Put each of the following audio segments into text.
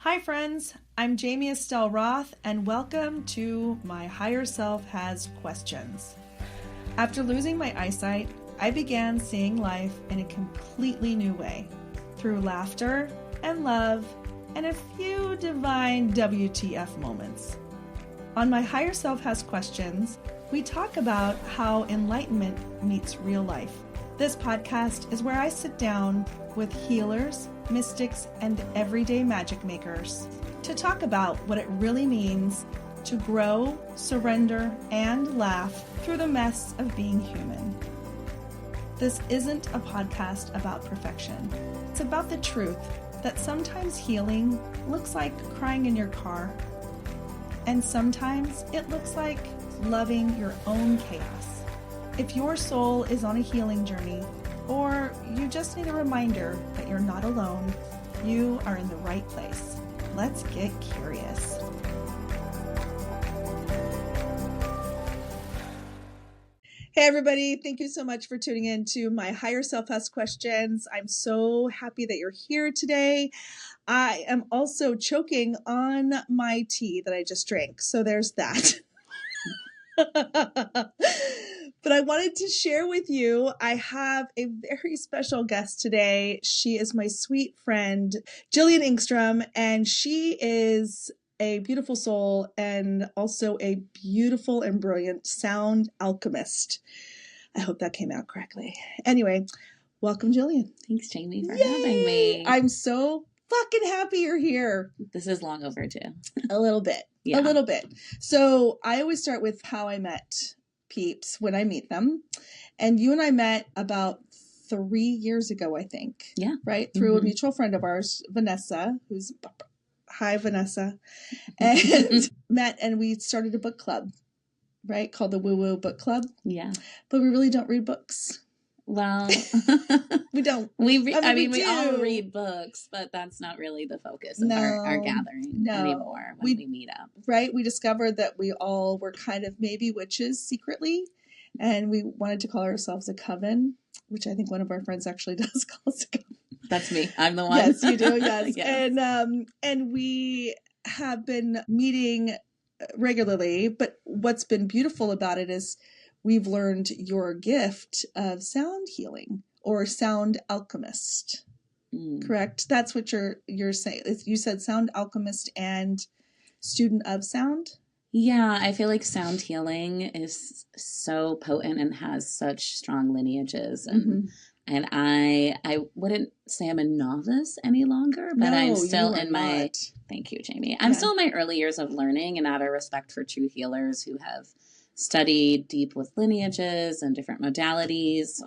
Hi friends, I'm Jamie Estelle Roth and welcome to My Higher Self Has Questions. After losing my eyesight, I began seeing life in a completely new way, through laughter and love and a few divine WTF moments. On My Higher Self Has Questions, we talk about how enlightenment meets real life. This podcast is where I sit down with healers, mystics, and everyday magic makers to talk about what it really means to grow, surrender, and laugh through the mess of being human. This isn't a podcast about perfection. It's about the truth that sometimes healing looks like crying in your car, and sometimes it looks like loving your own chaos. If your soul is on a healing journey, or you just need a reminder that you're not alone, you are in the right place. Let's get curious. Hey everybody, thank you so much for tuning in to My Higher Self Has Questions. I'm so happy that you're here today. I am also choking on my tea that I just drank, so there's that. But I wanted to share with you, I have a very special guest today. She is my sweet friend, Jillian Engstrom, and she is a beautiful soul and also a beautiful and brilliant sound alchemist. I hope that came out correctly. Anyway, welcome, Jillian. Thanks, Jamie, for Yay! having me. I'm so fucking happy you're here. This is long overdue. A little bit. Yeah. A little bit. So I always start with how I met peeps when I meet them. And you and I met about 3 years ago, I think. Yeah. Right? Through a mutual friend of ours, Vanessa, who's, hi, Vanessa, and met, and we started a book club, right? Called the Woo Woo Book Club. Yeah. But we really don't read books. Well, we don't. We we all read books, but that's not really the focus of our gathering anymore when we meet up. Right? We discovered that we all were kind of maybe witches secretly, and we wanted to call ourselves a coven, which I think one of our friends actually does call us a coven. That's me. I'm the one. Yes, you do. Yes. Yes. And we have been meeting regularly, but what's been beautiful about it is we've learned your gift of sound healing or sound alchemist. Correct? That's what you're saying. You said sound alchemist and student of sound? Yeah, I feel like sound healing is so potent and has such strong lineages. And I wouldn't say I'm a novice any longer, but No, I'm still you are in my, not. thank you, Jamie. I'm still in my early years of learning, and out of respect for true healers who have studied deep with lineages and different modalities.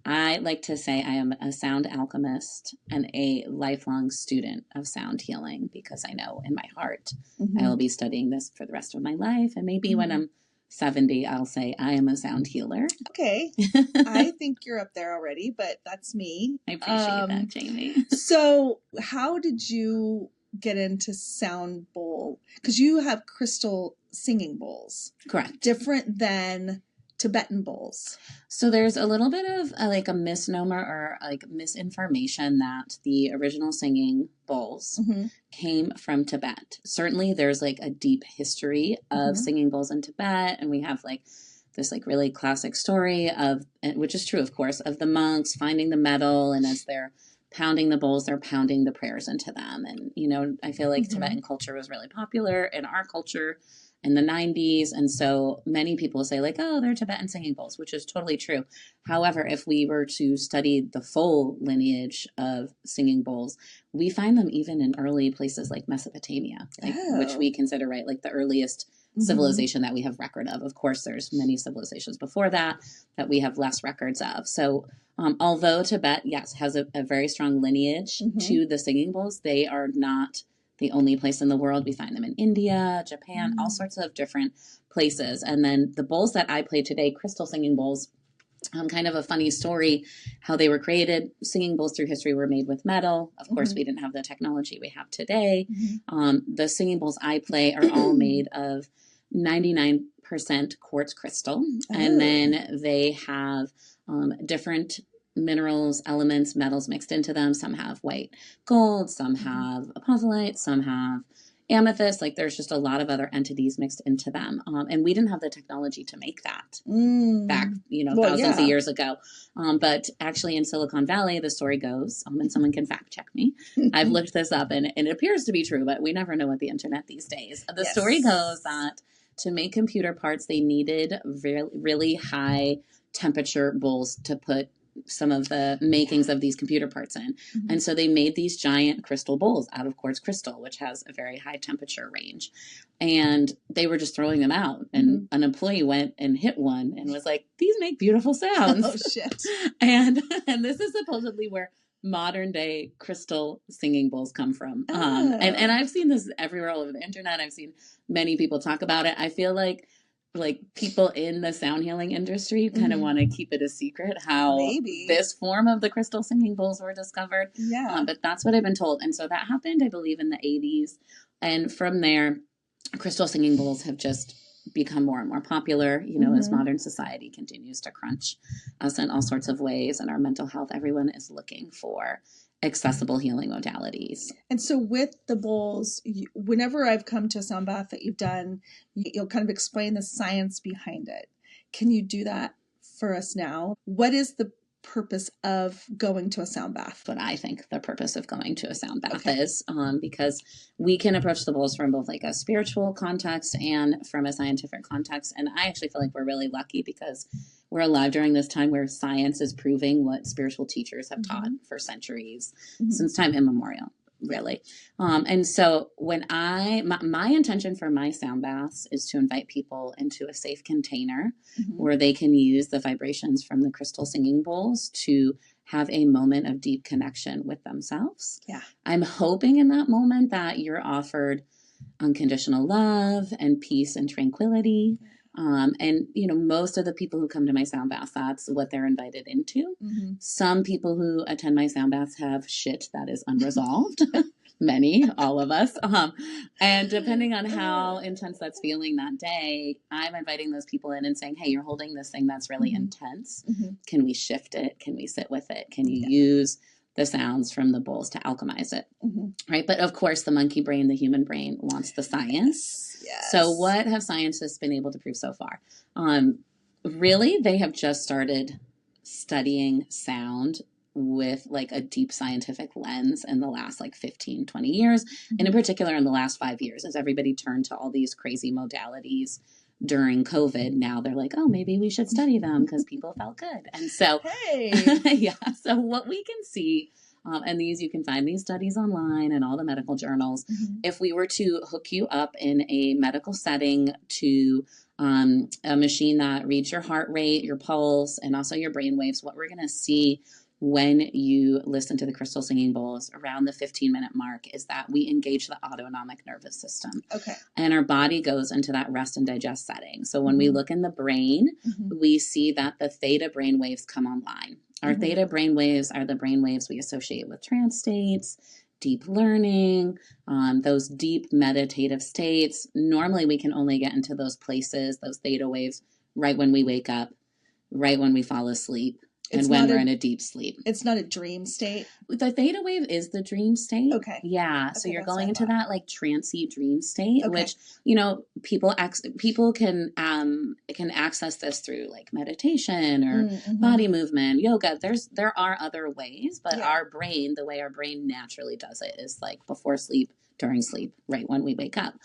I like to say I am a sound alchemist and a lifelong student of sound healing, because I know in my heart I will be studying this for the rest of my life. And maybe when I'm 70, I'll say I am a sound healer. Okay. I think you're up there already, but that's me. I appreciate that, Jamie. So how did you get into sound bowl? Because you have crystal singing bowls. Correct. Different than Tibetan bowls. So there's a little bit of a misnomer or misinformation that the original singing bowls came from Tibet. Certainly there's a deep history of singing bowls in Tibet, and we have this really classic story of, which is true of course, of the monks finding the metal, and as they're pounding the bowls, they're pounding the prayers into them. And I feel like Tibetan culture was really popular in our culture in the 90s. And so many people say oh, they're Tibetan singing bowls, which is totally true. However, if we were to study the full lineage of singing bowls, we find them even in early places like Mesopotamia, which we consider, the earliest civilization that we have record of. Of course, there's many civilizations before that we have less records of. So although Tibet, yes, has a very strong lineage to the singing bowls, they are not the only place in the world. We find them in India, Japan, all sorts of different places. And then the bowls that I play today, crystal singing bowls, kind of a funny story how they were created. Singing bowls through history were made with metal. Of course, we didn't have the technology we have today. The singing bowls I play are all made of 99% quartz crystal. And then they have different minerals, elements, metals mixed into them. Some have white gold, some have apophyllite, some have amethyst. Like there's just a lot of other entities mixed into them. And we didn't have the technology to make that back, thousands of years ago. But actually in Silicon Valley, the story goes, and someone can fact check me. I've looked this up and it appears to be true, but we never know with the internet these days. The story goes that to make computer parts, they needed really high temperature bowls to put some of the makings of these computer parts in. And so they made these giant crystal bowls out of quartz crystal, which has a very high temperature range. And they were just throwing them out. And an employee went and hit one and was like, these make beautiful sounds. Oh, shit. And this is supposedly where modern day crystal singing bowls come from. And I've seen this everywhere all over the internet. I've seen many people talk about it. I feel like people in the sound healing industry kind of want to keep it a secret how this form of the crystal singing bowls were discovered. But that's what I've been told. And so that happened, I believe, in the 80s. And from there, crystal singing bowls have just become more and more popular, as modern society continues to crunch us in all sorts of ways, and our mental health, everyone is looking for accessible healing modalities. And so with the bowls, whenever I've come to a sound bath that you've done, you'll kind of explain the science behind it. Can you do that for us now? What is the purpose of going to a sound bath? What I think the purpose of going to a sound bath is, because we can approach the bowls from both like a spiritual context and from a scientific context. And I actually feel like we're really lucky because we're alive during this time where science is proving what spiritual teachers have taught for centuries, since time immemorial, really. And so when my intention for my sound baths is to invite people into a safe container where they can use the vibrations from the crystal singing bowls to have a moment of deep connection with themselves. I'm hoping in that moment that you're offered unconditional love and peace and tranquility. And, most of the people who come to my sound baths, that's what they're invited into. Some people who attend my sound baths have shit that is unresolved. Many, all of us. And depending on how intense that's feeling that day, I'm inviting those people in and saying, hey, you're holding this thing that's really intense. Can we shift it? Can we sit with it? Can you use the sounds from the bowls to alchemize it? Right. But of course, the monkey brain, the human brain wants the science. So what have scientists been able to prove so far? Really, they have just started studying sound with like a deep scientific lens in the last 15, 20 years, and in particular in the last 5 years, as everybody turned to all these crazy modalities during COVID. Now they're like, oh, maybe we should study them because people felt good. And so, so what we can see, and you can find these studies online and all the medical journals. If we were to hook you up in a medical setting to a machine that reads your heart rate, your pulse, and also your brain waves, what we're going to see when you listen to the crystal singing bowls around the 15-minute mark is that we engage the autonomic nervous system. And our body goes into that rest and digest setting. So when we look in the brain, we see that the theta brain waves come online. Our theta brain waves are the brain waves we associate with trance states, deep learning, those deep meditative states. Normally we can only get into those places, those theta waves, right when we wake up, right when we fall asleep. And when we're in a deep sleep. It's not a dream state? The theta wave is the dream state. Yeah. So you're going into that trancey dream state, which, people can access this through meditation or body movement, yoga. There are other ways, but our brain, the way our brain naturally does it is before sleep, during sleep, right when we wake up.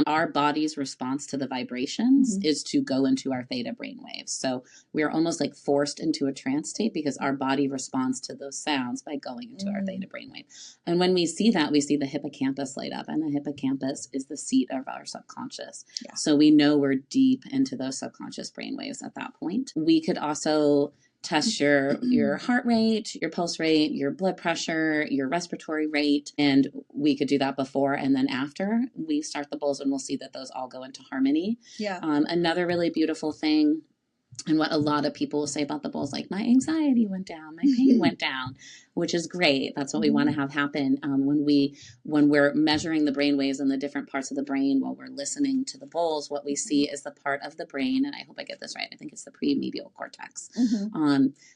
Our body's response to the vibrations is to go into our theta brain waves. So we are almost forced into a trance state because our body responds to those sounds by going into our theta brainwave. And when we see that, we see the hippocampus light up, and the hippocampus is the seat of our subconscious. So we know we're deep into those subconscious brainwaves at that point. We could also test your heart rate, your pulse rate, your blood pressure, your respiratory rate. And we could do that before and then after we start the bowls, and we'll see that those all go into harmony. Another really beautiful thing And what a lot of people will say about the bowls, like, my anxiety went down, my pain went down, which is great. That's what we want to have happen when we're measuring the brain waves in the different parts of the brain while we're listening to the bowls. What we see is the part of the brain, and I hope I get this right, I think it's the premedial cortex,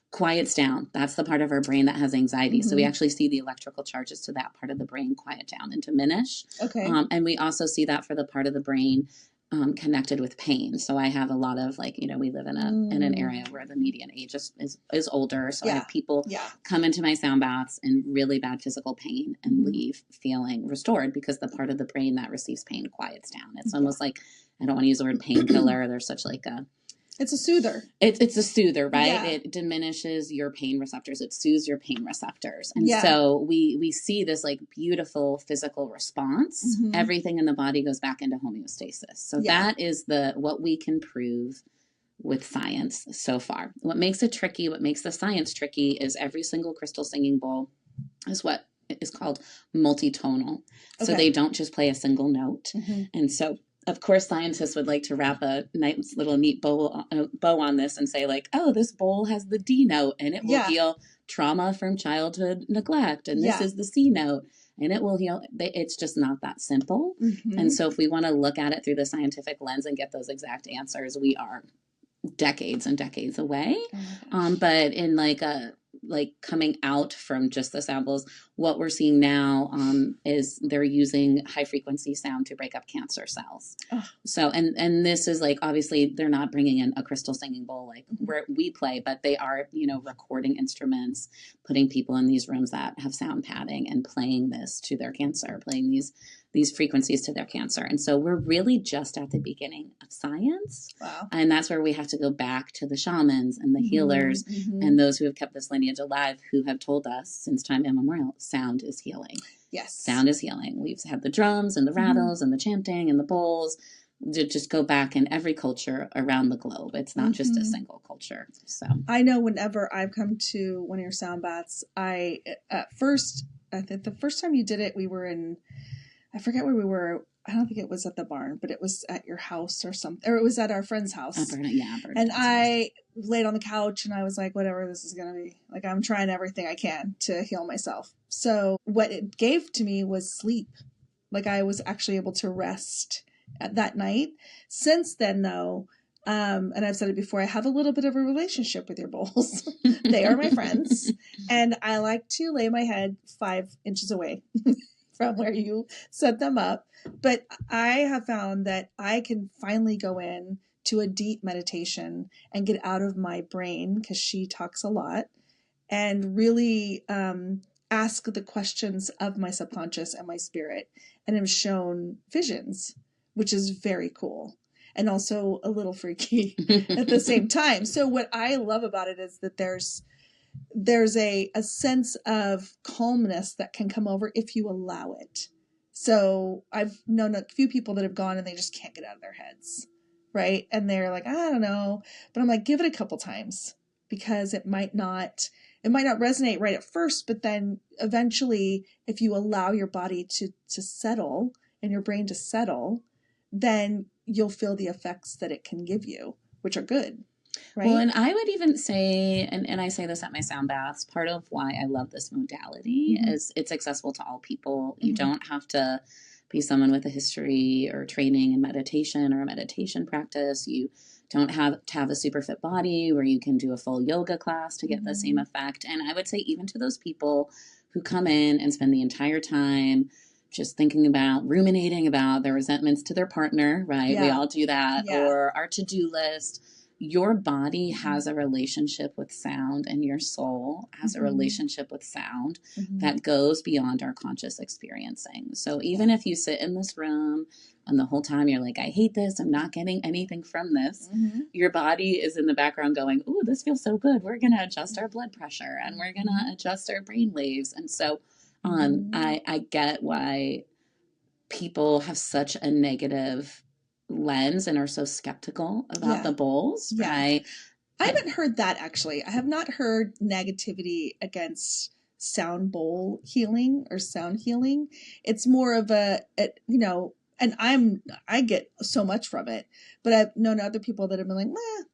quiets down. That's the part of our brain that has anxiety. So we actually see the electrical charges to that part of the brain quiet down and diminish. Okay. And we also see that for the part of the brain connected with pain. So I have a lot of, like, we live in an area where the median age is older. So I have people come into my sound baths in really bad physical pain and leave feeling restored, because the part of the brain that receives pain quiets down. It's almost like, I don't want to use the word painkiller. There's such like a, it's a soother. It's a soother, right? Yeah. It diminishes your pain receptors. It soothes your pain receptors. And so we see this like beautiful physical response. Everything in the body goes back into homeostasis. So that is what we can prove with science so far. What makes it tricky, what makes the science tricky, is every single crystal singing bowl is what is called multitonal. So they don't just play a single note. And so, of course, scientists would like to wrap a nice little neat bow on this and say, like, oh, this bowl has the D note and it will heal trauma from childhood neglect. And this is the C note and it will heal. It's just not that simple. And so if we want to look at it through the scientific lens and get those exact answers, we are decades and decades away. But in like coming out from just the samples, what we're seeing now is they're using high frequency sound to break up cancer cells. So and this is like, obviously they're not bringing in a crystal singing bowl like where we play, but they are recording instruments, putting people in these rooms that have sound padding and playing this to their cancer, playing these frequencies to their cancer. And so we're really just at the beginning of science. Wow. And that's where we have to go back to the shamans and the healers and those who have kept this lineage alive, who have told us since time immemorial, sound is healing. Yes. Sound is healing. We've had the drums and the rattles and the chanting and the bowls. To just go back in every culture around the globe. It's not just a single culture. So I know whenever I've come to one of your sound baths, I think the first time you did it, we were in, I forget where we were. I don't think it was at the barn, but it was at your house or something. Or it was at our friend's house. And I laid on the couch and I was like, whatever this is going to be. Like, I'm trying everything I can to heal myself. So what it gave to me was sleep. Like, I was actually able to rest at that night. Since then, though, and I've said it before, I have a little bit of a relationship with your bowls. They are my friends. And I like to lay my head 5 inches away from where you set them up. But I have found that I can finally go in to a deep meditation and get out of my brain, because she talks a lot, and really ask the questions of my subconscious and my spirit, and am shown visions, which is very cool and also a little freaky at the same time. So what I love about it is that there's a sense of calmness that can come over if you allow it. So I've known a few people that have gone and they just can't get out of their heads, right? And they're like, I don't know. But I'm like, give it a couple times, because it might not resonate right at first, but then eventually, if you allow your body to settle and your brain to settle, then you'll feel the effects that it can give you, which are good. Right? Well, and I would even say, and I say this at my sound baths, part of why I love this modality is it's accessible to all people. You don't have to be someone with a history or training in meditation or a meditation practice. You don't have to have a super fit body where you can do a full yoga class to get the same effect. And I would say even to those people who come in and spend the entire time just thinking about, ruminating about their resentments to their partner, right? Yeah. We all do that. Yeah. Or our to-do list. Your body has a relationship with sound, and your soul has a relationship with sound that goes beyond our conscious experiencing. So even if you sit in this room and the whole time you're like, I hate this, I'm not getting anything from this, your body is in the background going, ooh, this feels so good. We're going to adjust our blood pressure and we're going to adjust our brain waves. And so I get why people have such a negative lens and are so skeptical about the bowls, right? I haven't heard that, actually. I have not heard negativity against sound bowl healing or sound healing. It's more of and I get so much from it, but I've known other people that have been like, meh.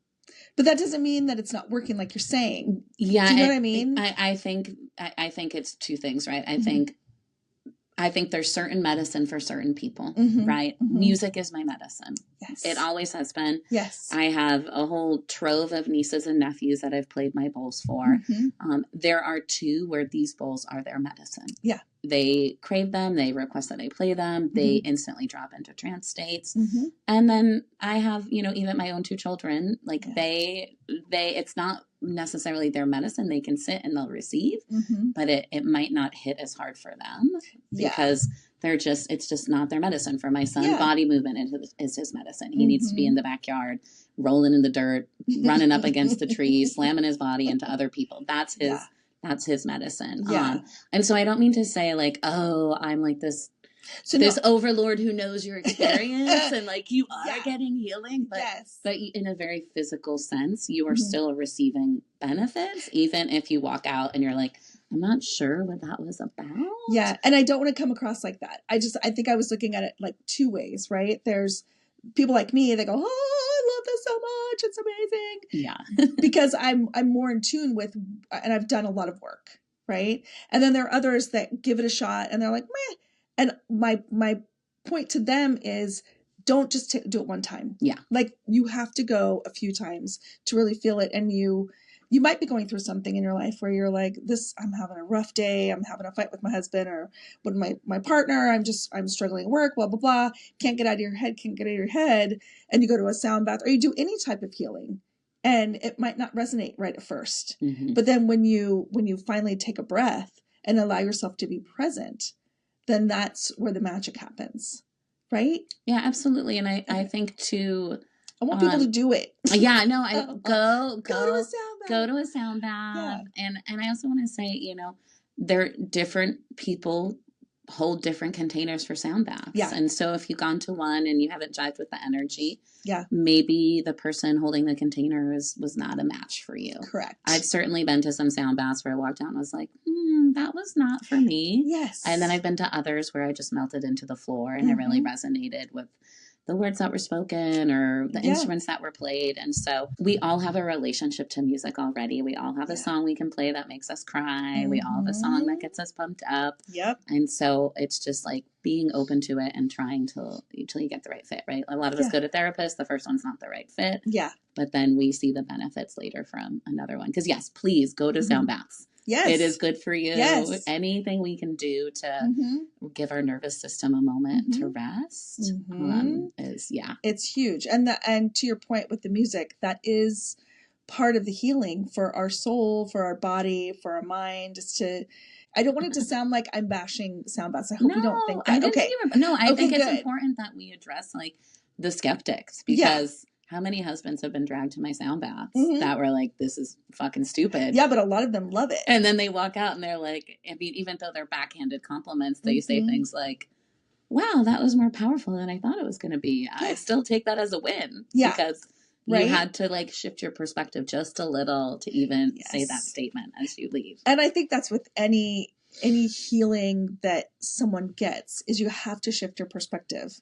But that doesn't mean that it's not working like you're saying. Yeah. Do you know what I mean? I think it's two things, right? I think there's certain medicine for certain people, right? Music is my medicine. Yes. It always has been. Yes. I have a whole trove of nieces and nephews that I've played my bowls for. There are two where these bowls are their medicine. Yeah. They crave them. They request that I play them. They instantly drop into trance states. And then I have, even my own two children, like it's not necessarily their medicine. They can sit and they'll receive, but it might not hit as hard for them because it's just not their medicine. For my son, body movement is his medicine. He needs to be in the backyard, rolling in the dirt, running up against the trees, slamming his body into other people. That's his medicine. Yeah. And so I don't mean to say like, oh, I'm like this overlord who knows your experience and like you are getting healing, but in a very physical sense, you are still receiving benefits, even if you walk out and you're like, I'm not sure what that was about. Yeah. And I don't want to come across like that. I think I was looking at it like two ways, right? There's people like me, they go, oh, I love this so much. It's amazing. Yeah. Because I'm more in tune with, and I've done a lot of work. Right. And then there are others that give it a shot and they're like, meh. And my point to them is don't just do it one time. Yeah. Like you have to go a few times to really feel it. And you might be going through something in your life where you're like, I'm having a rough day. I'm having a fight with my husband or with my partner. I'm struggling at work, blah, blah, blah. Can't get out of your head. And you go to a sound bath or you do any type of healing and it might not resonate right at first. But then when you finally take a breath and allow yourself to be present, then that's where the magic happens. Right? Yeah, absolutely. And I think too, I want people to do it. Yeah, no, go to a sound bath. Yeah. And I also want to say, there different people hold different containers for sound baths. Yeah. And so if you've gone to one and you haven't jived with the energy, maybe the person holding the container was not a match for you. Correct. I've certainly been to some sound baths where I walked out and was like, that was not for me. Yes. And then I've been to others where I just melted into the floor and it really resonated with the words that were spoken or the instruments that were played. And so we all have a relationship to music already. We all have a song we can play that makes us cry. We all have a song that gets us pumped up. Yep. And so it's just like being open to it and trying until you get the right fit, right? A lot of us go to therapists. The first one's not the right fit. Yeah. But then we see the benefits later from another one. Because yes, please go to sound baths. Yes. It is good for you. Yes. Anything we can do to give our nervous system a moment to rest it's huge. And to your point with the music, that is part of the healing for our soul, for our body, for our mind. I don't want it to sound like I'm bashing sound baths. I hope you don't think that. I think it's important that we address like the skeptics because how many husbands have been dragged to my sound baths that were like, this is fucking stupid. Yeah, but a lot of them love it. And then they walk out and they're like, I mean, even though they're backhanded compliments, they say things like, wow, that was more powerful than I thought it was going to be. I still take that as a win. Yeah. Because you had to like shift your perspective just a little to even say that statement as you leave. And I think that's with any healing that someone gets is you have to shift your perspective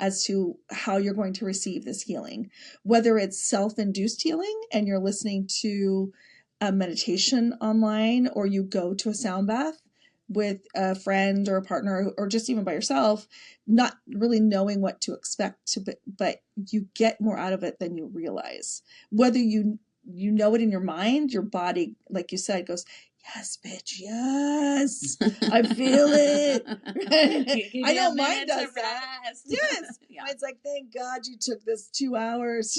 as to how you're going to receive this healing, whether it's self-induced healing and you're listening to a meditation online or you go to a sound bath with a friend or a partner or just even by yourself, not really knowing what to expect, but you get more out of it than you realize. Whether you know it in your mind, your body, like you said, goes, yes, bitch, yes, I feel it. I know mine does that. Yes. It's like, thank God you took this 2 hours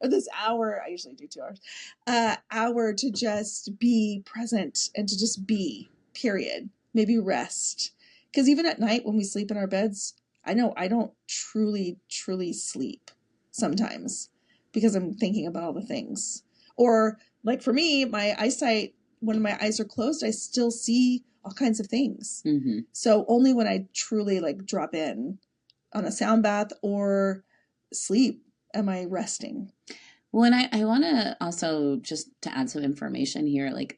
or this hour, I usually do 2 hours, hour to just be present and to just be, period. Maybe rest. Because even at night when we sleep in our beds, I know I don't truly, truly sleep sometimes because I'm thinking about all the things. Or like for me, my eyesight, when my eyes are closed, I still see all kinds of things. So only when I truly like drop in on a sound bath or sleep am I resting. Well, and I want to also just to add some information here, like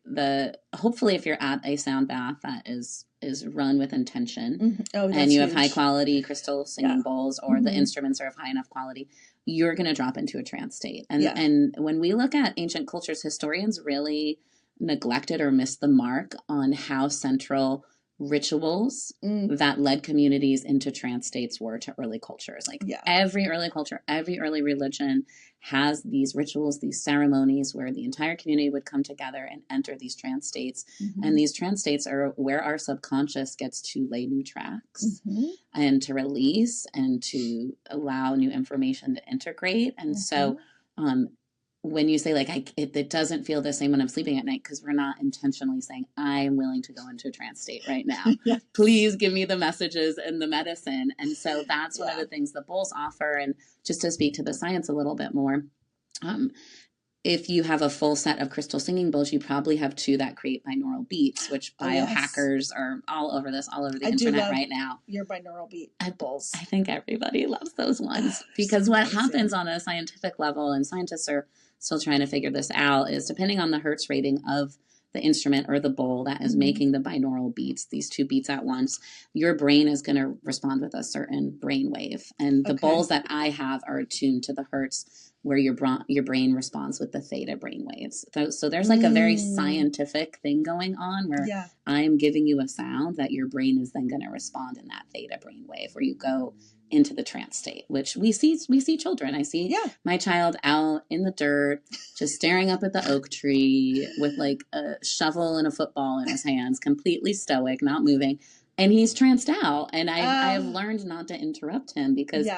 hopefully if you're at a sound bath that is run with intention and you have high quality crystal singing bowls or the instruments are of high enough quality, you're going to drop into a trance state. And, Yeah. and when we look at ancient cultures, historians really neglected or missed the mark on how central rituals that led communities into trance states were to early cultures. Like every early culture, every early religion has these rituals, these ceremonies where the entire community would come together and enter these trance states. And these trance states are where our subconscious gets to lay new tracks and to release and to allow new information to integrate. And so when you say like, it doesn't feel the same when I'm sleeping at night, because we're not intentionally saying, I'm willing to go into a trance state right now. Please give me the messages and the medicine. And so that's one of the things the bowls offer. And just to speak to the science a little bit more, if you have a full set of crystal singing bowls, you probably have 2 that create binaural beats, which biohackers are all over the internet right now. Your binaural beat bowls. I think everybody loves those ones because so what happens on a scientific level, and scientists are still trying to figure this out, is depending on the hertz rating of the instrument or the bowl that is making the binaural beats, these 2 beats at once, your brain is going to respond with a certain brain wave. And the bowls that I have are attuned to the hertz where your brain responds with the theta brain waves. So there's like a very scientific thing going on where I'm giving you a sound that your brain is then going to respond in that theta brain wave where you go into the trance state, which we see children. I see my child out in the dirt, just staring up at the oak tree with like a shovel and a football in his hands, completely stoic, not moving. And he's tranced out. And I have learned not to interrupt him because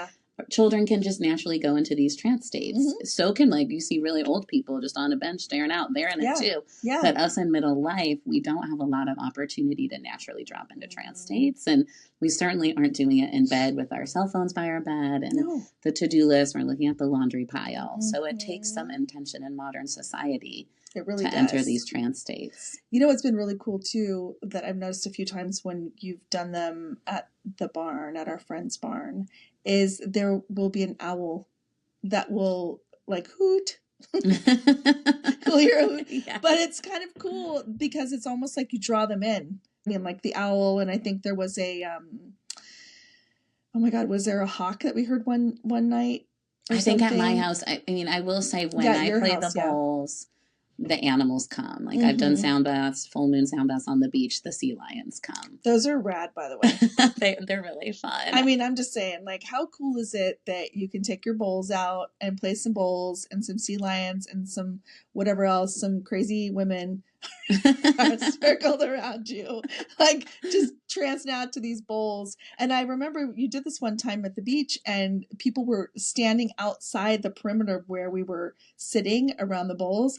children can just naturally go into these trance states. So can, like, you see really old people just on a bench staring out. They're in it too. But us in middle life, we don't have a lot of opportunity to naturally drop into trance states. And we certainly aren't doing it in bed with our cell phones by our bed and the to-do list. We're looking at the laundry pile. So it takes some intention in modern society to enter these trance states. You know what's been really cool too that I've noticed a few times when you've done them at the barn, at our friend's barn, is there will be an owl that will like hoot. You'll hear a hoot. But it's kind of cool because it's almost like you draw them in. I mean, like the owl, and I think there was a oh my God, was there a hawk that we heard one night? I think at my house, I mean, I will say when I play the bowls, the animals come. Like I've done sound baths, full moon sound baths on the beach. The sea lions come. Those are rad, by the way. They're really fun. I mean, I'm just saying, like, how cool is it that you can take your bowls out and play some bowls and some sea lions and some whatever else, some crazy women are circled around you, like just trancing out to these bowls. And I remember you did this one time at the beach and people were standing outside the perimeter where we were sitting around the bowls,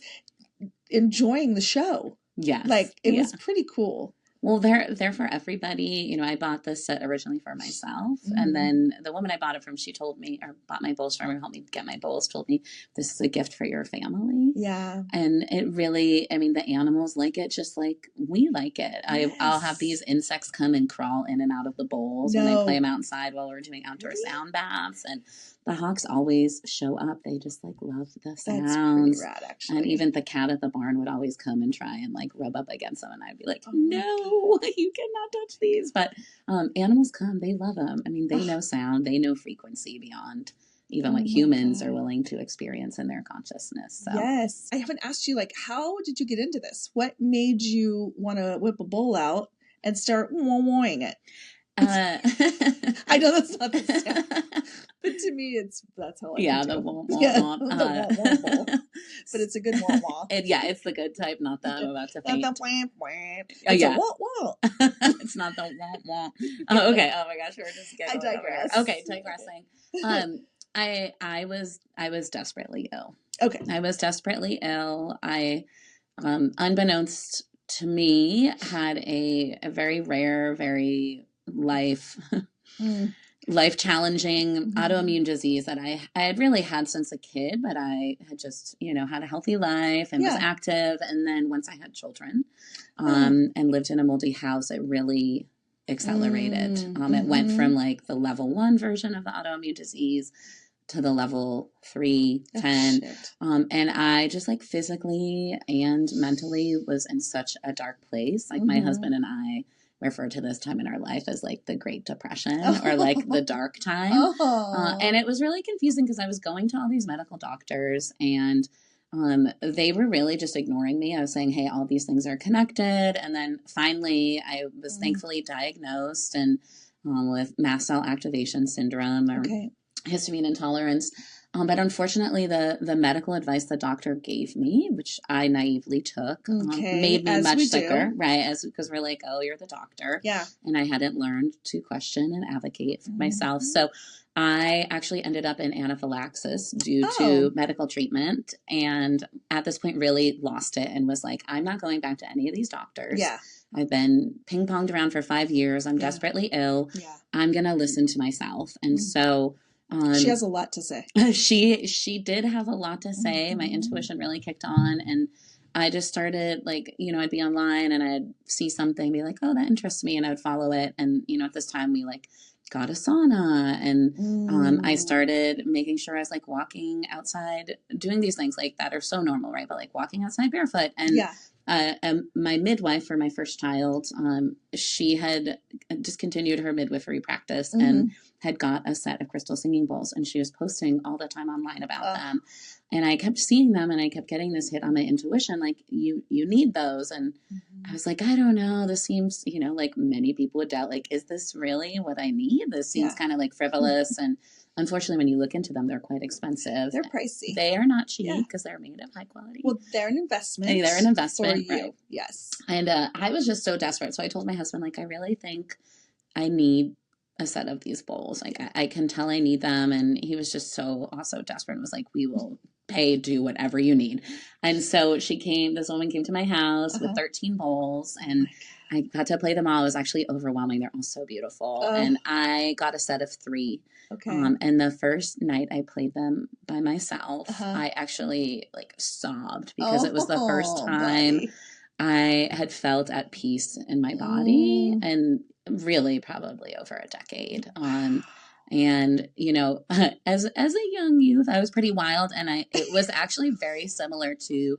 enjoying the show. Yes. Like it was pretty cool. Well, they're for everybody. You know, I bought this set originally for myself. And then the woman I bought it from, she told me, or bought my bowls from her, helped me get my bowls, told me, this is a gift for your family. Yeah. And it really, I mean, the animals like it just like we like it. Yes. I'll have these insects come and crawl in and out of the bowls when I play them outside while we're doing outdoor sound baths. And the hawks always show up. They just like love the sounds. That's pretty rad, actually. And even the cat at the barn would always come and try and like rub up against them. And I'd be like, no, you cannot touch these. But animals come. They love them. I mean, they know sound. They know frequency beyond even what humans are willing to experience in their consciousness. So. Yes. I haven't asked you, like, how did you get into this? What made you want to whip a bowl out and start wah-wahing it? I know that's not the sound, but to me, that's how I do. The wah wah wah. But it's a good wah wah. It's the good type, not the I'm about to faint. Not the wah wah. It's a wah wah. It's not the wah wah. Oh, okay. Oh my gosh, we're just getting. I digress. Okay, digressing. I was desperately ill. Okay. I was desperately ill. I, unbeknownst to me, had a very rare, very life challenging autoimmune disease that I had really had since a kid, but I had just, had a healthy life and was active. And then once I had children, and lived in a moldy house, it really accelerated. It went from like the level 1 version of the autoimmune disease to the level 3, 10. And I just like physically and mentally was in such a dark place. Like my husband and I refer to this time in our life as like the Great Depression or like the dark time. And it was really confusing because I was going to all these medical doctors and they were really just ignoring me. I was saying, hey, all these things are connected. And then finally I was thankfully diagnosed and with mast cell activation syndrome or histamine intolerance. But unfortunately, the medical advice the doctor gave me, which I naively took, made me much sicker, right? Because we're like, oh, you're the doctor. Yeah. And I hadn't learned to question and advocate for myself. So I actually ended up in anaphylaxis due to medical treatment. And at this point, really lost it and was like, I'm not going back to any of these doctors. Yeah. I've been ping-ponged around for 5 years. I'm desperately ill. Yeah. I'm going to listen to myself. And so... she has a lot to say. She did have a lot to say. My intuition really kicked on. And I just started like, I'd be online and I'd see something, be like, oh, that interests me. And I would follow it. And, at this time we like got a sauna and I started making sure I was like walking outside, doing these things like that are so normal, right? But like walking outside barefoot. And my midwife for my first child, she had discontinued her midwifery practice and had got a set of crystal singing bowls, and she was posting all the time online about them. And I kept seeing them and I kept getting this hit on my intuition, like you need those. And I was like, I don't know, this seems, like many people would doubt, like, is this really what I need? This seems kind of like frivolous. And unfortunately, when you look into them, they're quite expensive. They're pricey. They are not cheap because they're made of high quality. Well, they're an investment. They're an investment for you. Right? Yes. And I was just so desperate. So I told my husband, like, I really think I need a set of these bowls. Like, I can tell I need them. And he was just so also desperate and was like, we will do whatever you need. And so this woman came to my house with 13 bowls and I got to play them all. It was actually overwhelming. They're all so beautiful. And I got a set of 3. Okay. And the first night I played them by myself, I actually like sobbed because it was the first time I had felt at peace in my body and really probably over a decade. And, as a young youth, I was pretty wild and it was actually very similar to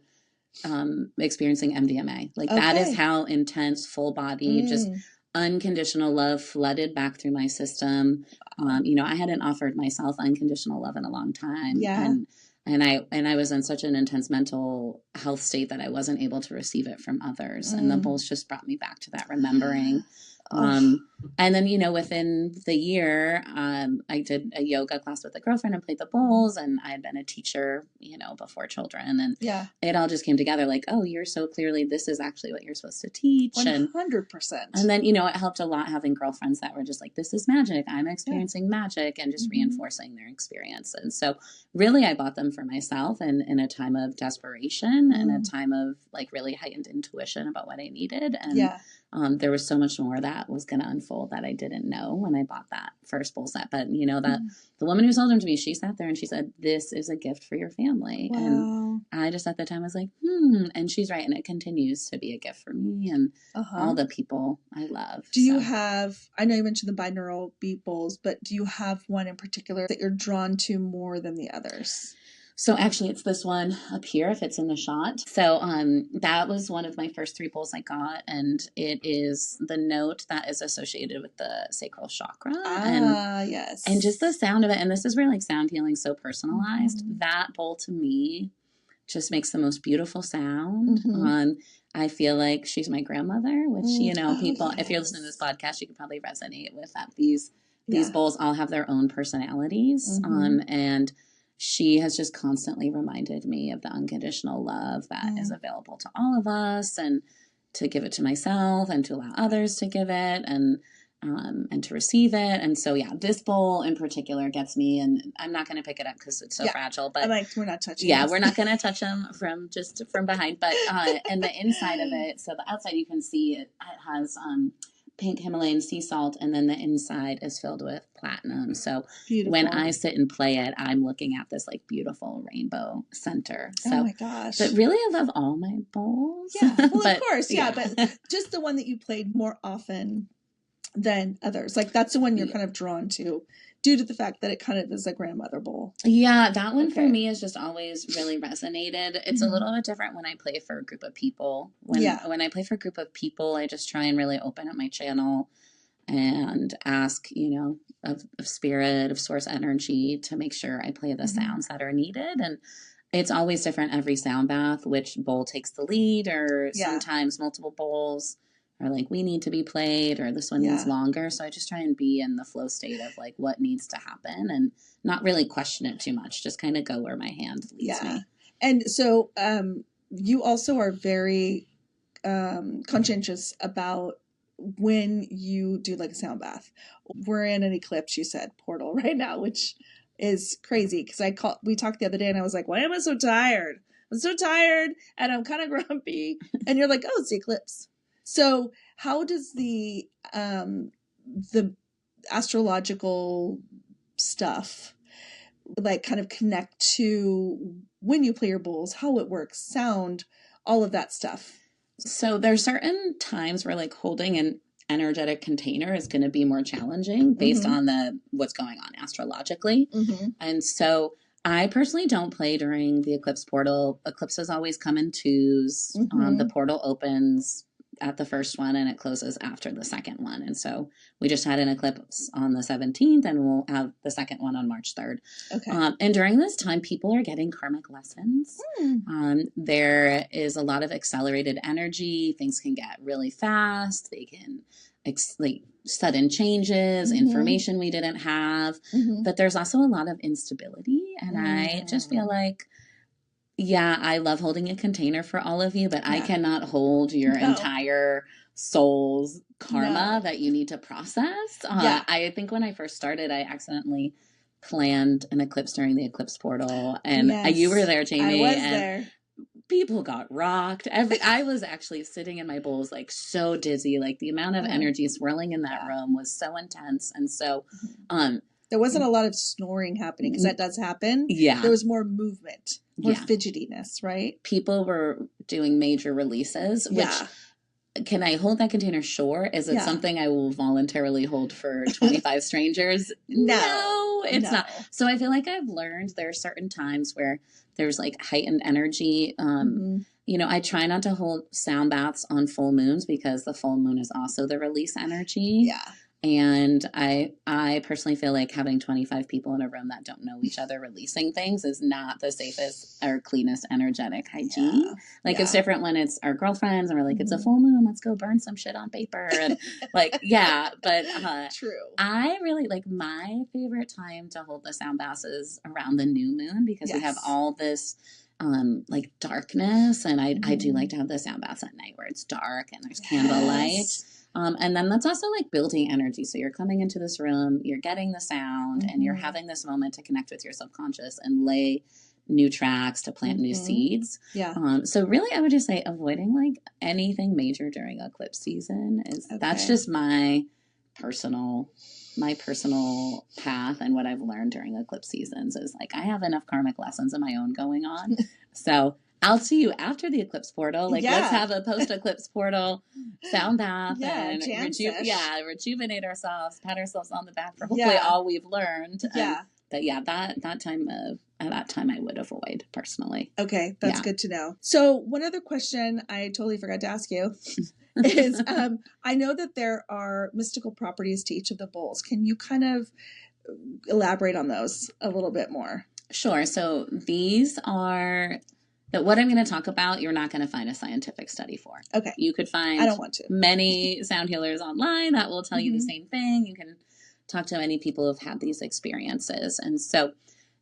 experiencing MDMA. Like that is how intense, full body, just unconditional love flooded back through my system. I hadn't offered myself unconditional love in a long time. Yeah. And I was in such an intense mental health state that I wasn't able to receive it from others. And the bowls just brought me back to that remembering. And then, within the year, I did a yoga class with a girlfriend and played the bowls, and I had been a teacher, before children, and it all just came together like, oh, you're so clearly, this is actually what you're supposed to teach. 100%. And then, it helped a lot having girlfriends that were just like, this is magic. I'm experiencing magic, and just reinforcing their experience. And so really I bought them for myself and in a time of desperation and a time of like really heightened intuition about what I needed. And there was so much more that was going to unfold that I didn't know when I bought that first bowl set. But, that the woman who sold them to me, she sat there and she said, this is a gift for your family. Wow. And I just at the time was like, and she's right. And it continues to be a gift for me and all the people I love. Do you have, I know you mentioned the binaural beat bowls, but do you have one in particular that you're drawn to more than the others? So actually it's this one up here, if it's in the shot. So that was one of my first 3 bowls I got, and it is the note that is associated with the sacral chakra. Yes. And just the sound of it, and this is where like sound healing is so personalized. That bowl to me just makes the most beautiful sound. I feel like she's my grandmother, which, people, if you're listening to this podcast, you could probably resonate with that. These bowls all have their own personalities. And she has just constantly reminded me of the unconditional love that is available to all of us, and to give it to myself and to allow others to give it and to receive it. And so, this bowl in particular gets me, and I'm not going to pick it up because it's so fragile, but we're not touching this. We're not going to touch them from behind, but, and the inside of it. So the outside, you can see it has, pink Himalayan sea salt, and then the inside is filled with platinum. So when I sit and play it, I'm looking at this like beautiful rainbow center. So, oh my gosh. But really I love all my bowls. Yeah, well, of course. Yeah, but just the one that you played more often than others? Like that's the one you're kind of drawn to due to the fact that it kind of is a grandmother bowl. Yeah, that one for me has just always really resonated. It's a little bit different when I play for a group of people. When I play for a group of people, I just try and really open up my channel and ask, of spirit, of source energy to make sure I play the sounds that are needed. And it's always different every sound bath, which bowl takes the lead, or sometimes multiple bowls are like, we need to be played, or this one needs longer. So I just try and be in the flow state of like what needs to happen and not really question it too much. Just kind of go where my hand leads me. And so you also are very conscientious about when you do like a sound bath. We're in an eclipse, you said, portal right now, which is crazy because we talked the other day and I was like, why am I so tired? I'm so tired and I'm kind of grumpy. And you're like, oh, it's the eclipse. So how does the astrological stuff like kind of connect to when you play your bowls, how it works, sound, all of that stuff? So there's certain times where like holding an energetic container is going to be more challenging based on what's going on astrologically. And so I personally don't play during the eclipse portal. Eclipses always come in twos. The portal opens at the first one and it closes after the second one. And so we just had an eclipse on the 17th and we'll have the second one on March 3rd. Okay. And during this time, people are getting karmic lessons. There is a lot of accelerated energy. Things can get really fast. They can like sudden changes, information we didn't have, but there's also a lot of instability. And I just feel like, I love holding a container for all of you, but I cannot hold your entire soul's karma that you need to process. I think when I first started, I accidentally planned an eclipse during the eclipse portal, and you were there, Jamie. I was there. People got rocked. I was actually sitting in my bowls like so dizzy, like the amount of energy swirling in that room was so intense. And so there wasn't a lot of snoring happening because that does happen. There was more movement, more fidgetiness, right? People were doing major releases, which can I hold that container? Sure. Is it something I will voluntarily hold for 25 strangers? No, it's not. So I feel like I've learned there are certain times where there's like heightened energy. I try not to hold sound baths on full moons because the full moon is also the release energy. And I personally feel like having 25 people in a room that don't know each other releasing things is not the safest or cleanest energetic hygiene. It's different when it's our girlfriends and we're like, it's a full moon, let's go burn some shit on paper. And but true. I really like my favorite time to hold the sound baths is around the new moon because we have all this like darkness. And I do like to have the sound baths at night where it's dark and there's candlelight. And then that's also like building energy. So you're coming into this room, you're getting the sound and you're having this moment to connect with your subconscious and lay new tracks to plant new seeds. So really I would just say avoiding like anything major during eclipse season that's just my personal path. And what I've learned during eclipse seasons is like, I have enough karmic lessons of my own going on. So I'll see you after the eclipse portal. Like, let's have a post-eclipse portal sound bath and rejuvenate ourselves, pat ourselves on the back for hopefully all we've learned. That time I would avoid personally. Okay, that's good to know. So one other question I totally forgot to ask you is, I know that there are mystical properties to each of the bowls. Can you kind of elaborate on those a little bit more? Sure. So these are... But what I'm going to talk about, you're not going to find a scientific study for. Okay. You could find I don't want to. many sound healers online that will tell you the same thing. You can talk to many people who've had these experiences. And so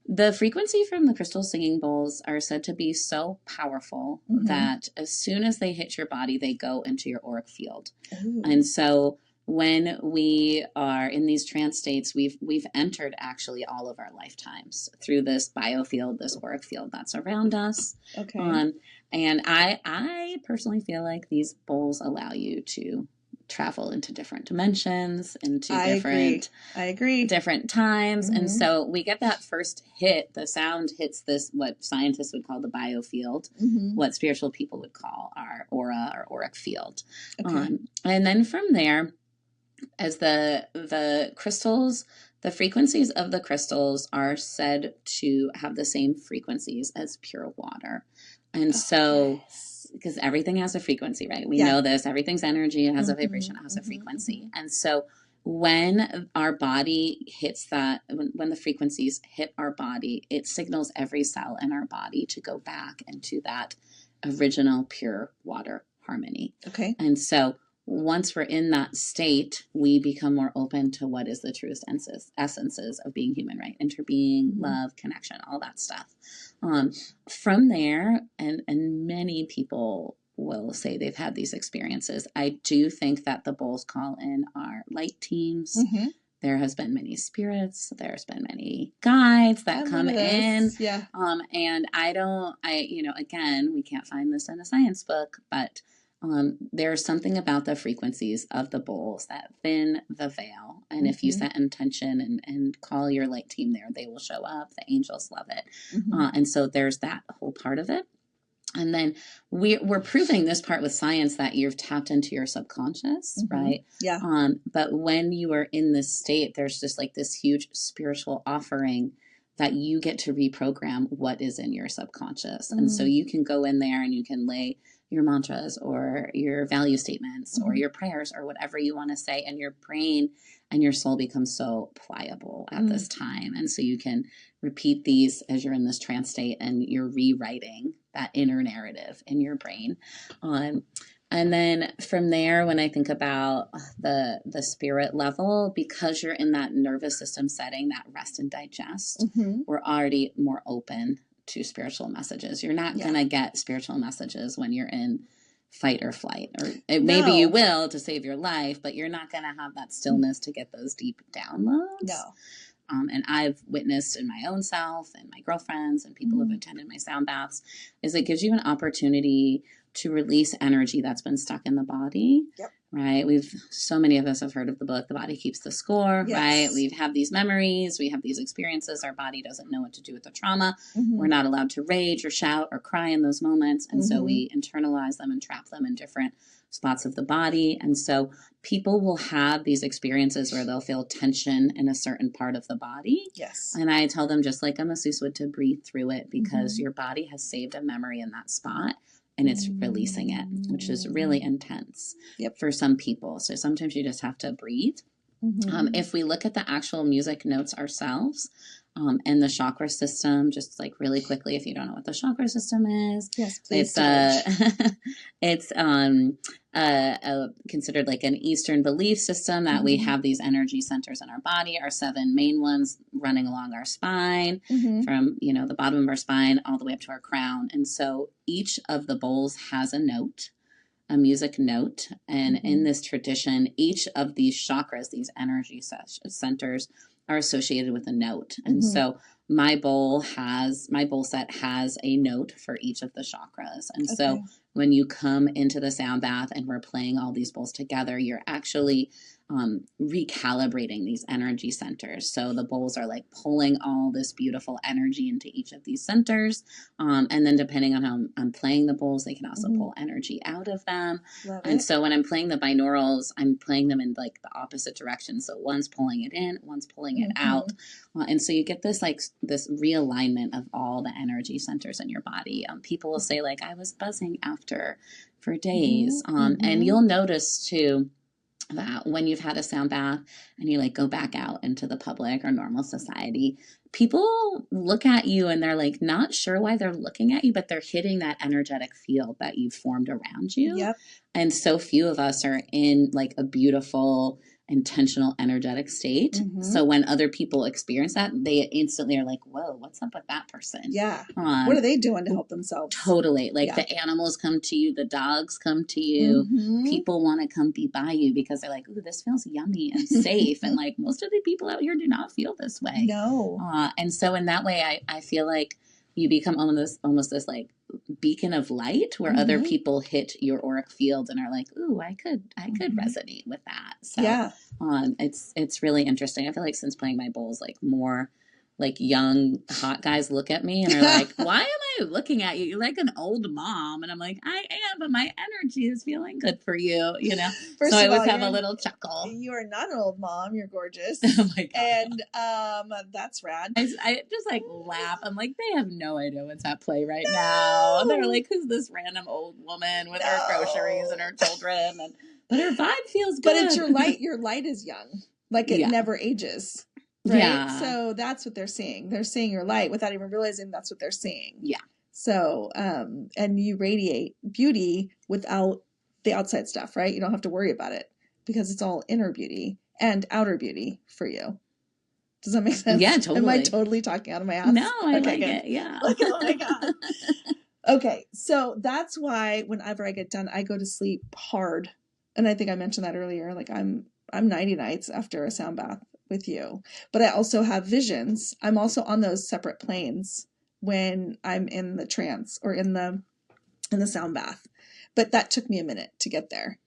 the frequency from the crystal singing bowls are said to be so powerful that as soon as they hit your body, they go into your auric field. Ooh. And so when we are in these trance states, we've entered actually all of our lifetimes through this biofield, this auric field that's around us. Okay. And I personally feel like these bowls allow you to travel into different dimensions, into I agree. different times. And so we get that first hit, the sound hits this, what scientists would call the biofield, what spiritual people would call our aura or auric field. Okay. And then from there, as the crystals, the frequencies of the crystals are said to have the same frequencies as pure water. And so, because everything has a frequency, right? We know this. Everything's energy. It has a vibration. It has a frequency. And so when our body hits that, when the frequencies hit our body, it signals every cell in our body to go back into that original pure water harmony. Okay. And so once we're in that state, we become more open to what is the truest essences of being human, right? Interbeing, love, connection, all that stuff. From there, and many people will say they've had these experiences. I do think that the bowls call in our light teams. There has been many spirits. There's been many guides that come in. Yeah. And again, we can't find this in a science book, but there's something about the frequencies of the bowls that thin the veil. And if you set intention and call your light team there, they will show up. The angels love it. And so there's that whole part of it. And then we're proving this part with science that you've tapped into your subconscious, right? Yeah. But when you are in this state, there's just like this huge spiritual offering that you get to reprogram what is in your subconscious. And so you can go in there and you can lay your mantras or your value statements or your prayers or whatever you want to say, and your brain and your soul becomes so pliable at this time. And so you can repeat these as you're in this trance state and you're rewriting that inner narrative in your brain. And then from there, when I think about the spirit level, because you're in that nervous system setting, that rest and digest, we're already more open to spiritual messages. You're not going to get spiritual messages when you're in fight or flight, or maybe you will to save your life, but you're not going to have that stillness to get those deep downloads. No. And I've witnessed in my own self and my girlfriends and people who've attended my sound baths, is it gives you an opportunity to release energy that's been stuck in the body. Right? So many of us have heard of the book, The Body Keeps the Score, right? We have these memories, we have these experiences. Our body doesn't know what to do with the trauma. We're not allowed to rage or shout or cry in those moments. And so we internalize them and trap them in different spots of the body. And so people will have these experiences where they'll feel tension in a certain part of the body. Yes. And I tell them, just like a masseuse would, to breathe through it, because your body has saved a memory in that spot. And it's releasing it, which is really intense for some people. So sometimes you just have to breathe. If we look at the actual music notes ourselves, and the chakra system, just like really quickly, if you don't know what the chakra system is, please. It's considered like an Eastern belief system that we have these energy centers in our body, our 7 main ones running along our spine, from the bottom of our spine all the way up to our crown. And so each of the bowls has a note, a music note. And in this tradition, each of these chakras, these energy centers, are associated with a note. And so my bowl set has a note for each of the chakras. And so when you come into the sound bath and we're playing all these bowls together, you're actually recalibrating these energy centers. So the bowls are like pulling all this beautiful energy into each of these centers. And then depending on how I'm playing the bowls, they can also pull energy out of them. So when I'm playing the binaurals, I'm playing them in like the opposite direction. So one's pulling it in, one's pulling it out. And so you get this this realignment of all the energy centers in your body. People will say like, I was buzzing after for days. And you'll notice too, that when you've had a sound bath and you like go back out into the public or normal society, people look at you and they're like not sure why they're looking at you, but they're hitting that energetic field that you've formed around you. And so few of us are in like a beautiful, intentional, energetic state. So when other people experience that, they instantly are like, whoa, what's up with that person? What are they doing to help themselves? Totally. Like the animals come to you, the dogs come to you, people want to come be by you because they're like, ooh, this feels yummy and safe. And like most of the people out here do not feel this way. And so in that way, I feel like you become almost this like beacon of light where other people hit your auric field and are like, ooh, I could resonate with that. So it's really interesting. I feel like since playing my bowls, like more like young hot guys look at me and are like, why am I looking at you? You're like an old mom. And I'm like, I am, but my energy is feeling good for you, you know? First so I of always all, have a little chuckle. You are not an old mom. You're gorgeous. Oh my God. And that's rad. I just like laugh. I'm like, they have no idea what's at play right now. They're like, who's this random old woman with her groceries and her children? But her vibe feels good. But it's your light. Your light is young. Like it never ages. Right? Yeah. So that's what they're seeing. They're seeing your light without even realizing that's what they're seeing. Yeah. So, and you radiate beauty without the outside stuff, right? You don't have to worry about it because it's all inner beauty and outer beauty for you. Does that make sense? Yeah, totally. Am I totally talking out of my ass? No, I like it. Yeah. Like, oh my God. Okay. So that's why whenever I get done, I go to sleep hard. And I think I mentioned that earlier. Like I'm 90 nights after a sound bath with you, but I also have visions. I'm also on those separate planes when I'm in the trance or in the sound bath. But that took me a minute to get there.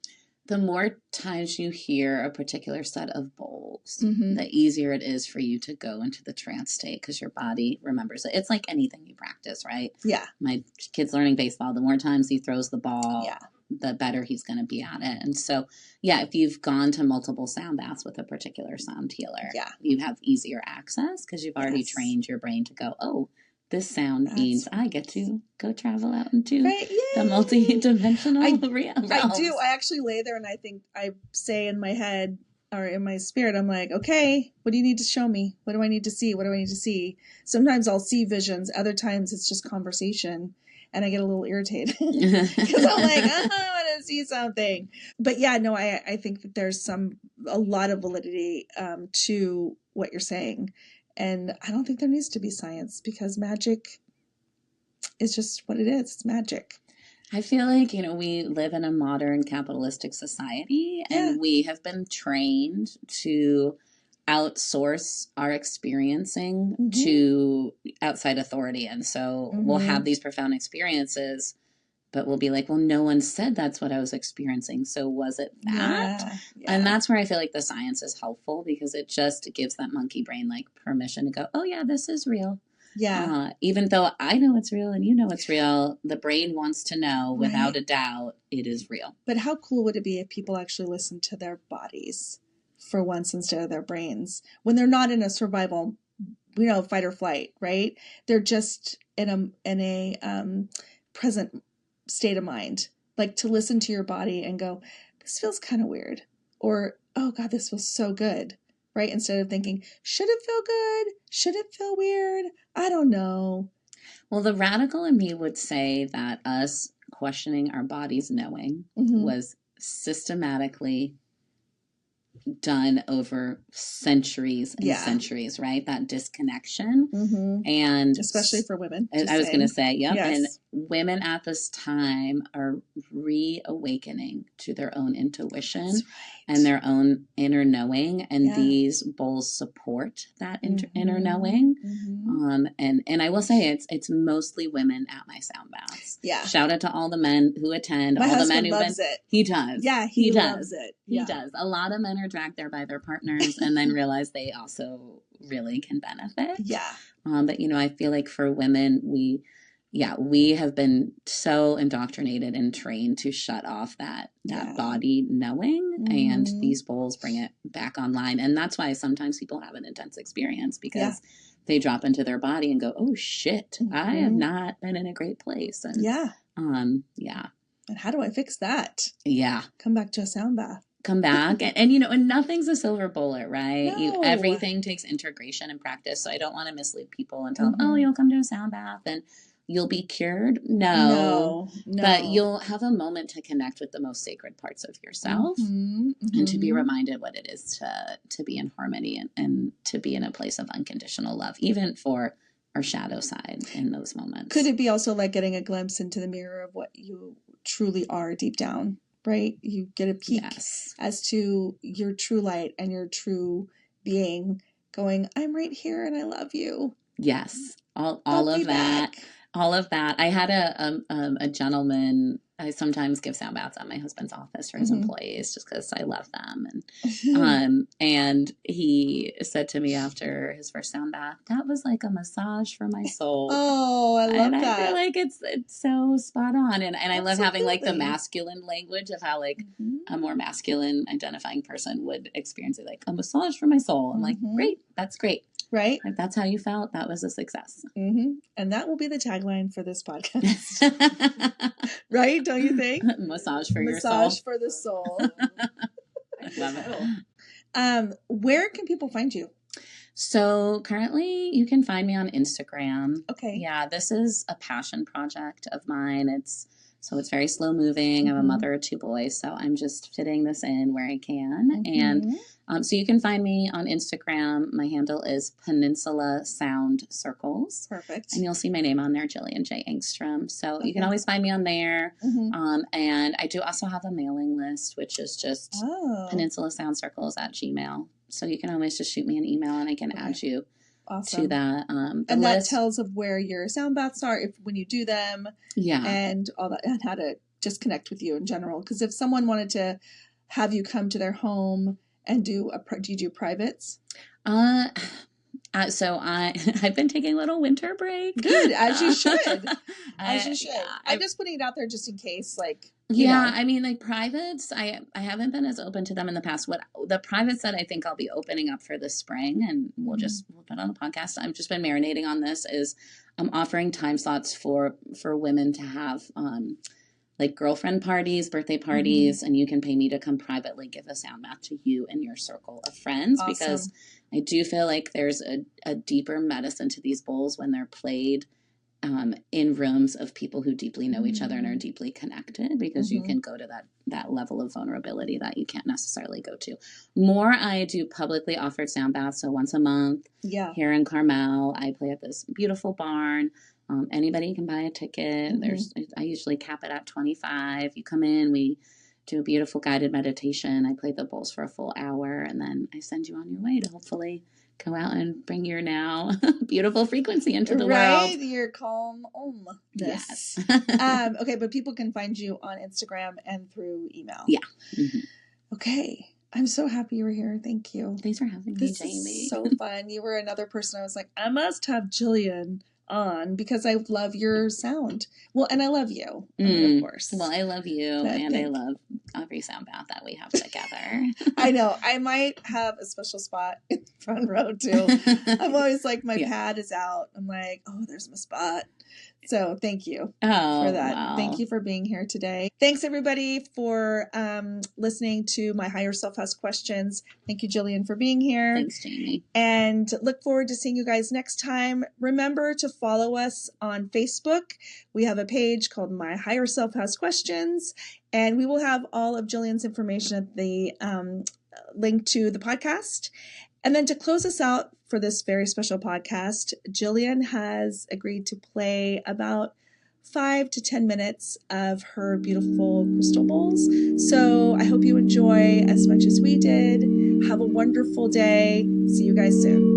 The more times you hear a particular set of bowls, the easier it is for you to go into the trance state because your body remembers it. It's like anything you practice, right? Yeah. My kid's learning baseball. The more times he throws the ball, the better he's going to be at it. And so, yeah, if you've gone to multiple sound baths with a particular sound healer, you have easier access because you've already trained your brain to go, oh, this sound means I get to go travel out into the multi-dimensional realms. I do. I actually lay there and I think I say in my head or in my spirit, I'm like, okay, what do you need to show me? What do I need to see? What do I need to see? Sometimes I'll see visions. Other times it's just conversation and I get a little irritated because I'm like, I want to see something. But yeah, no, I think that there's a lot of validity to what you're saying. And I don't think there needs to be science because magic is just what it is. It's magic. I feel like, we live in a modern capitalistic society and we have been trained to outsource our experiencing to outside authority. And so we'll have these profound experiences, but we'll be like, well, no one said that's what I was experiencing. So was it that? Yeah. And that's where I feel like the science is helpful because it just gives that monkey brain like permission to go, oh yeah, this is real. Yeah. Even though I know it's real and you know it's real, the brain wants to know without a doubt it is real. But how cool would it be if people actually listened to their bodies for once instead of their brains when they're not in a survival, fight or flight, right? They're just in a present state of mind, like to listen to your body and go, this feels kind of weird, or oh God, this feels so good, right? Instead of thinking, should it feel good? Should it feel weird? I don't know. Well, the radical in me would say that us questioning our body's knowing was systematically done over centuries and centuries, right? That disconnection. And especially for women. I was going to say, yep. Yes. And women at this time are reawakening to their own intuition and their own inner knowing. And these bowls support that inner knowing. And I will say it's mostly women at my sound baths. Yeah. Shout out to all the men who attend. My all husband the men who loves it. He does. Yeah, he loves it. He does. A lot of men are dragged there by their partners and then realize they also really can benefit. Yeah. But I feel like for women, we have been so indoctrinated and trained to shut off that body knowing, and these bowls bring it back online. And that's why sometimes people have an intense experience because they drop into their body and go, oh shit, I have not been in a great place. And And how do I fix that? Yeah. Come back to a sound bath. Come back and nothing's a silver bullet, right? No. Everything takes integration and practice. So I don't want to mislead people and tell them, oh, you'll come to a sound bath and you'll be cured. No. But you'll have a moment to connect with the most sacred parts of yourself and to be reminded what it is to be in harmony and to be in a place of unconditional love, even for our shadow side in those moments. Could it be also like getting a glimpse into the mirror of what you truly are deep down? Right? You get a peek as to your true light and your true being going, I'm right here and I love you. Yes. All of that. Back. All of that. I had a gentleman I sometimes give sound baths at my husband's office for his employees just because I love them. And he said to me after his first sound bath, that was like a massage for my soul. Oh, I love that. I feel like it's so spot on. And I love having like the masculine language of how like a more masculine identifying person would experience it, like a massage for my soul. I'm like, great, that's great. Right? If that's how you felt, that was a success. And that will be the tagline for this podcast. Right? Don't you think? Massage for your soul. Massage for the soul. I love it. Where can people find you? So currently you can find me on Instagram. Okay. Yeah, this is a passion project of mine. It's very slow moving. I'm a mother of 2 boys, so I'm just fitting this in where I can. And so you can find me on Instagram. My handle is Peninsula Sound Circles. Perfect. And you'll see my name on there, Jillian J. Engstrom. So you can always find me on there. And I do also have a mailing list, which is just Peninsula Sound Circles at Gmail. So you can always just shoot me an email and I can add you to that. And that tells of where your sound baths are, when you do them, and all that, and how to just connect with you in general. Because if someone wanted to have you come to their home and do you do privates? So I've been taking a little winter break. Good, as you should. As you should. I'm just putting it out there just in case, like. You know. I mean, like privates, I haven't been as open to them in the past. What the privates that I think I'll be opening up for this spring, and we'll put on the podcast. I've just been marinating on this. Is I'm offering time slots for women to have like girlfriend parties, birthday parties, and you can pay me to come privately give a sound bath to you and your circle of friends because I do feel like there's a deeper medicine to these bowls when they're played in rooms of people who deeply know each other and are deeply connected, because you can go to that level of vulnerability that you can't necessarily go to. More, I do publicly offered sound baths, so once a month here in Carmel. I play at this beautiful barn. Anybody can buy a ticket. I usually cap it at $25. You come in, we do a beautiful guided meditation. I play the bowls for a full hour, and then I send you on your way to hopefully go out and bring your now beautiful frequency into the world. Right, your calm Yes. Okay, but people can find you on Instagram and through email. Yeah. Okay. I'm so happy you were here. Thank you. Thanks for having me, Jamie. This is so fun. You were another person I was like, I must have Jillian on because I love your sound. Well, and I love you, of course. Well, I love you, and I love every sound bath that we have together. I know. I might have a special spot in the front row, too. I'm always like, my pad is out. I'm like, oh, there's my spot. So thank you for that. Wow. Thank you for being here today. Thanks, everybody, for listening to My Higher Self Has Questions. Thank you, Jillian, for being here. Thanks, Jamie. And look forward to seeing you guys next time. Remember to follow us on Facebook. We have a page called My Higher Self Has Questions, and we will have all of Jillian's information at the link to the podcast. And then to close us out for this very special podcast, Jillian has agreed to play about 5 to 10 minutes of her beautiful crystal bowls. So I hope you enjoy as much as we did. Have a wonderful day. See you guys soon.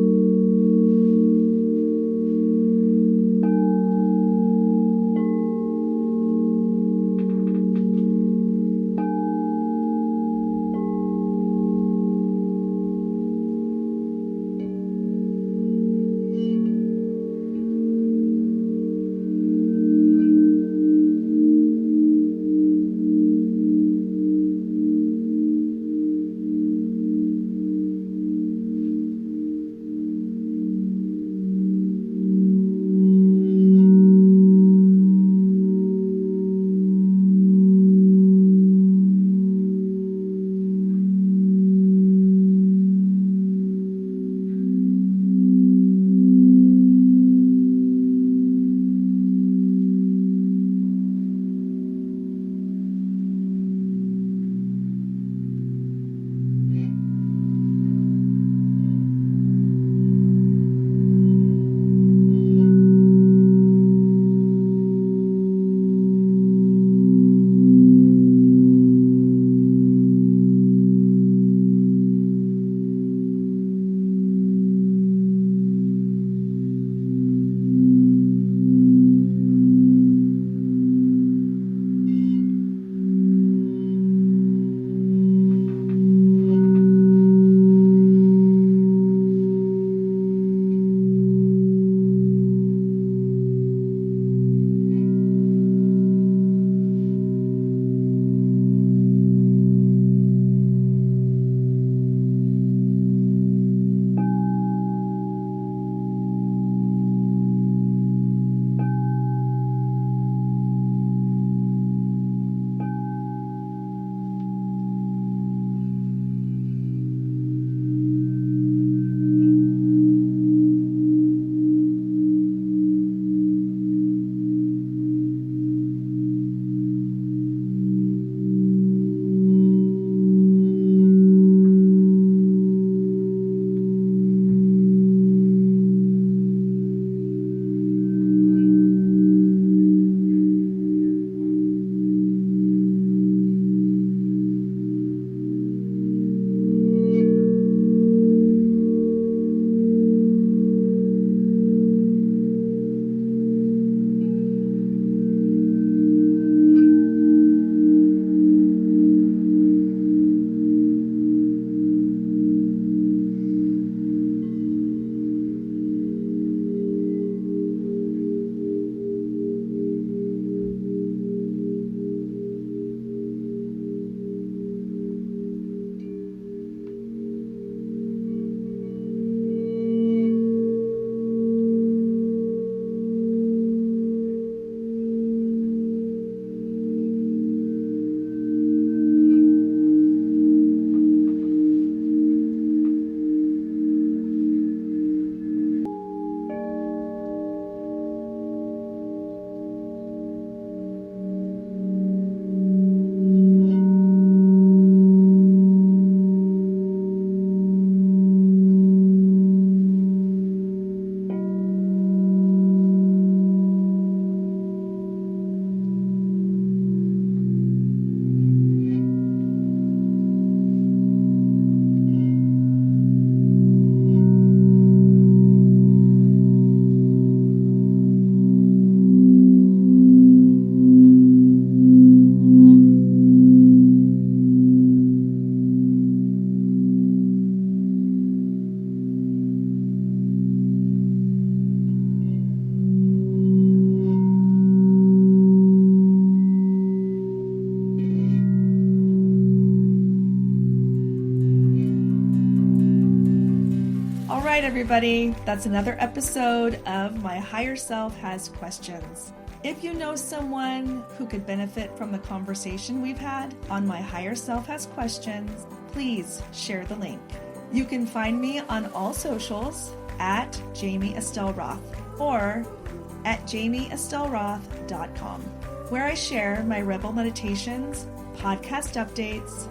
everybody. That's another episode of My Higher Self Has Questions. If you know someone who could benefit from the conversation we've had on My Higher Self Has Questions, please share the link. You can find me on all socials at Jamie Estelle Roth or at jamieestelleroth.com, where I share my Rebel meditations, podcast updates,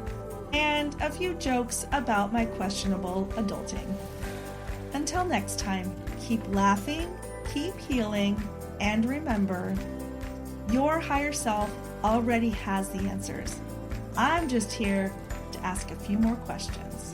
and a few jokes about my questionable adulting. Until next time, keep laughing, keep healing, and remember, your higher self already has the answers. I'm just here to ask a few more questions.